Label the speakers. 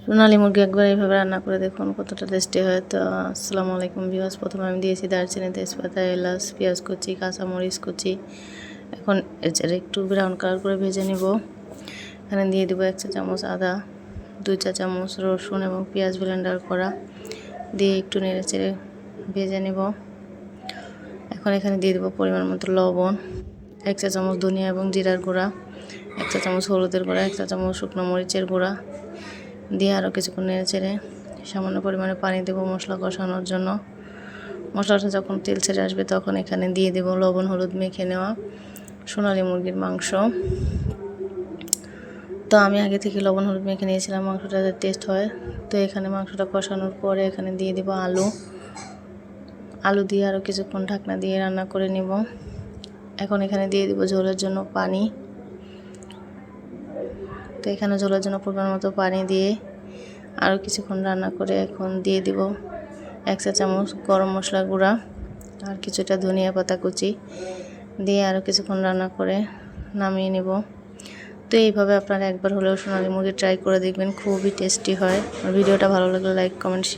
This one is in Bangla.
Speaker 1: সোনালী মুরগি একবার এইভাবে রান্না করে দেখুন কতটা টেস্টি হয়। তো আসসালামু আলাইকুম ভিউয়ার্স, প্রথমে আমি দিয়েছি দারচিনি, তেজপাতা, এলাচ, পেঁয়াজ কুচি, কাঁচামরিচ কুচি। এখন এর একটু ব্রাউন কালার করে ভেজে নিব। এখানে দিয়ে দেবো 1 চা চামচ আদা, 2 চা চামচ রসুন এবং পেঁয়াজ ব্লেন্ডার করা, দিয়ে একটু নেড়ে চেড়ে ভেজে নেব। এখন এখানে দিয়ে দেবো পরিমাণ মতো লবণ, 1 চা চামচ ধনিয়া এবং জিরার গুঁড়া, 1 চা চামচ হলুদের গুঁড়া, 1 চা চামচ শুকনো মরিচের গুঁড়া দিয়ে আরও কিছুক্ষণ নেড়ে চেড়ে সামান্য পরিমাণে পানি দেবো মশলা কষানোর জন্য। মশলাটা যখন তেল ছেড়ে আসবে তখন এখানে দিয়ে দেবো লবণ হলুদ মেখে নেওয়া সোনালী মুরগির মাংস। তো আমি আগে থেকে লবণ হলুদ মেখে নিয়েছিলাম মাংসটা যাতে টেস্ট হয়। তো এখানে মাংসটা কষানোর পরে এখানে দিয়ে দেবো আলু দিয়ে আরও কিছুক্ষণ ঢাকনা দিয়ে রান্না করে নেব। এখন এখানে দিয়ে দেবো ঝোলের জন্য পানি। তো এখানে ঝোলের জন্য পরিমাণ মতো পানি দিয়ে আরও কিছুক্ষণ রান্না করে এখন দিয়ে দিব 1 চা চামচ গরম মশলা গুঁড়া আর কিছুটা ধনিয়া পাতা কুচি দিয়ে আরও কিছুক্ষণ রান্না করে নামিয়ে নেব। তো এইভাবে আপনারা একবার হলেও সোনালী মুরগি ট্রাই করে দেখবেন, খুবই টেস্টি হয়। আর ভিডিওটা ভালো লাগলে লাইক কমেন্ট শেয়ার।